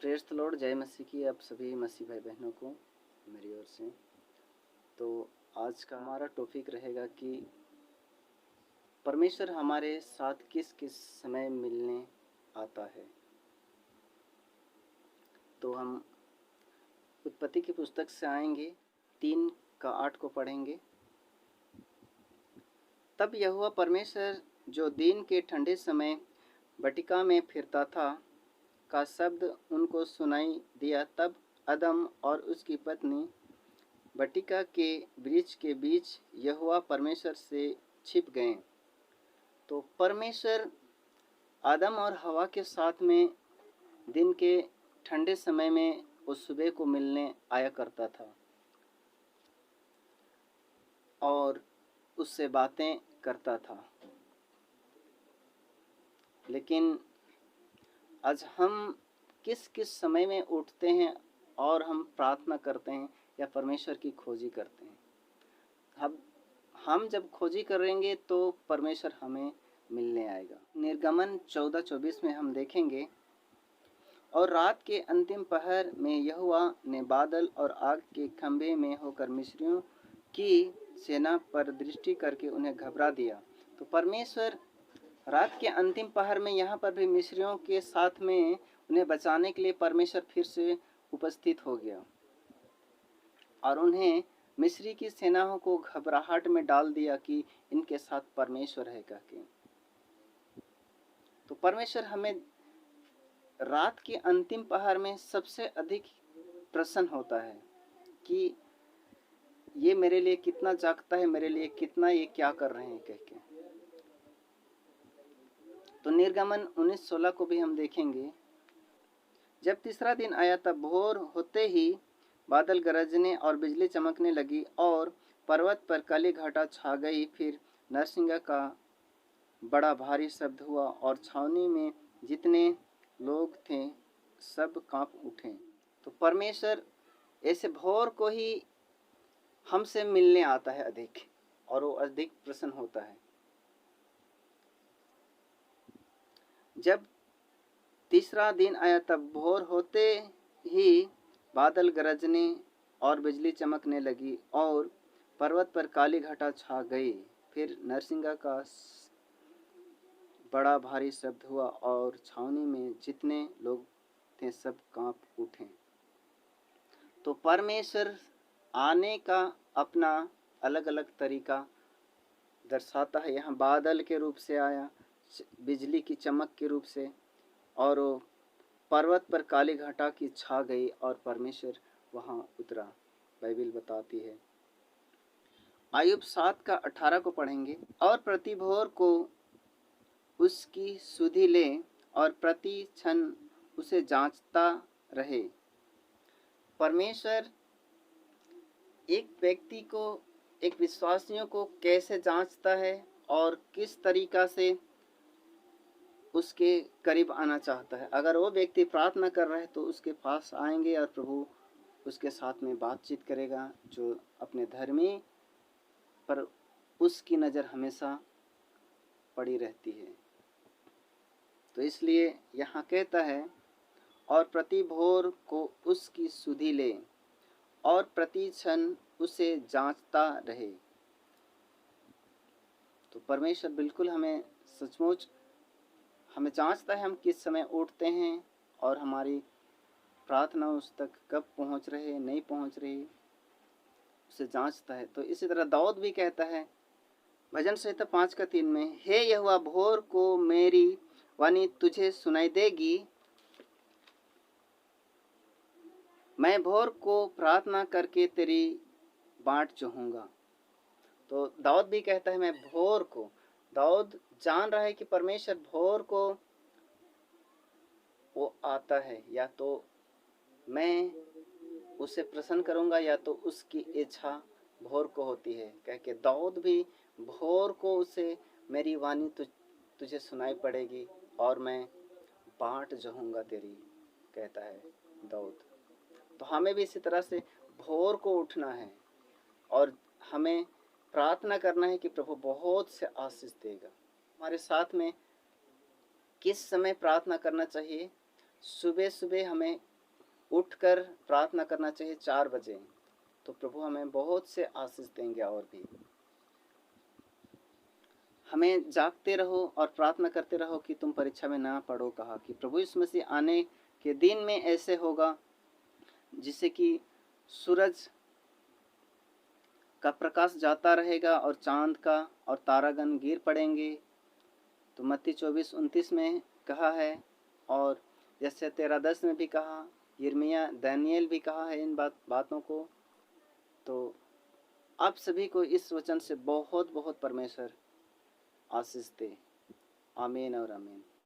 Praise the Lord, जय मसीह की आप सभी मसीह भाई बहनों को मेरी ओर से। तो आज का हमारा टॉपिक रहेगा कि परमेश्वर हमारे साथ किस किस समय मिलने आता है। तो हम उत्पत्ति की पुस्तक से आएंगे, 3:8 को पढ़ेंगे। तब यहोवा परमेश्वर जो दिन के ठंडे समय बटिका में फिरता था का शब्द उनको सुनाई दिया। तब अदम और उसकी पत्नी बटिका के वृक्ष के बीच यहोवा परमेश्वर से छिप गए। तो परमेश्वर आदम और हवा के साथ में दिन के ठंडे समय में उस सुबह को मिलने आया करता था और उससे बातें करता था। लेकिन आज हम किस किस समय में उठते हैं और हम प्रार्थना करते हैं या परमेश्वर की खोजी करते हैं। हम जब खोजी करेंगे तो परमेश्वर हमें मिलने आएगा। निर्गमन 14:24 में हम देखेंगे, और रात के अंतिम पहर में यहोवा ने बादल और आग के खंभे में होकर मिस्रियों की सेना पर दृष्टि करके उन्हें घबरा दिया। तो परमेश्वर रात के अंतिम पहर में यहाँ पर भी मिस्रियों के साथ में उन्हें बचाने के लिए परमेश्वर फिर से उपस्थित हो गया और उन्हें मिस्री की सेनाओं को घबराहट में डाल दिया कि इनके साथ परमेश्वर है कह के। तो परमेश्वर हमें रात के अंतिम पहर में सबसे अधिक प्रसन्न होता है कि ये मेरे लिए कितना जागता है, मेरे लिए कितना ये क्या कर रहे हैं कह के। तो निर्गमन 19:16 को भी हम देखेंगे। जब तीसरा दिन आया तब भोर होते ही बादल गरजने और बिजली चमकने लगी और पर्वत पर काली घटा छा गई। फिर नरसिंगा का बड़ा भारी शब्द हुआ और छावनी में जितने लोग थे सब कांप उठे। तो परमेश्वर ऐसे भोर को ही हमसे मिलने आता है अधिक, और वो अधिक प्रसन्न होता है। जब तीसरा दिन आया तब भोर होते ही बादल गरजने और बिजली चमकने लगी और पर्वत पर काली घटा छा गई। फिर नरसिंगा का बड़ा भारी शब्द हुआ और छावनी में जितने लोग थे सब कांप उठे। तो परमेश्वर आने का अपना अलग अलग तरीका दर्शाता है। यहाँ बादल के रूप से आया, बिजली की चमक के रूप से, और वो पर्वत पर काली घटा की छा गई और परमेश्वर वहाँ उतरा, बाइबल बताती है। आयुब 7:18 को पढ़ेंगे। और प्रति भोर को उसकी सुधि ले और प्रति क्षण उसे जांचता रहे। परमेश्वर एक व्यक्ति को, एक विश्वासियों को कैसे जांचता है और किस तरीका से उसके करीब आना चाहता है। अगर वो व्यक्ति प्रार्थना कर रहा है तो उसके पास आएंगे और प्रभु उसके साथ में बातचीत करेगा। जो अपने धर्मी पर उसकी नज़र हमेशा पड़ी रहती है। तो इसलिए यहाँ कहता है, और प्रति भोर को उसकी सुधि ले और प्रति क्षण उसे जांचता रहे। तो परमेश्वर बिल्कुल हमें सचमुच हमें जांचता है, हम किस समय उठते हैं और हमारी प्रार्थना उस तक कब पहुंच रही, नहीं पहुंच रही, उसे जांचता है। तो इसी तरह दाऊद भी कहता है भजन संहिता 5:3 में, हे यहोवा भोर को मेरी वाणी तुझे सुनाई देगी, मैं भोर को प्रार्थना करके तेरी बाट चाहूँगा। तो दाऊद भी कहता है मैं भोर को, दाऊद जान रहा है कि परमेश्वर भोर को वो आता है, या तो मैं उसे प्रसन्न करूँगा या तो उसकी इच्छा भोर को होती है कह के। दाऊद भी भोर को उसे मेरी वाणी तुझे सुनाई पड़ेगी और मैं बाट जहूँगा तेरी, कहता है दाऊद। तो हमें भी इसी तरह से भोर को उठना है और हमें प्रार्थना करना है कि प्रभु बहुत से आशीष देगा। हमारे साथ में किस समय प्रार्थना करना चाहिए, सुबह सुबह हमें उठकर प्रार्थना करना चाहिए 4 बजे, तो प्रभु हमें बहुत से आशीष देंगे। और भी हमें जागते रहो और प्रार्थना करते रहो कि तुम परीक्षा में ना पड़ो। कहा कि प्रभु यीशु मसीह आने के दिन में ऐसे होगा जिससे कि सूरज का प्रकाश जाता रहेगा और चांद का और तारागण गिर पड़ेंगे। तो मत्ती 24:29 में कहा है, और जैसे 13:10 में भी कहा, यिर्मयाह दानियेल भी कहा है इन बातों को। तो आप सभी को इस वचन से बहुत बहुत परमेश्वर आशीष दे। आमीन और आमीन।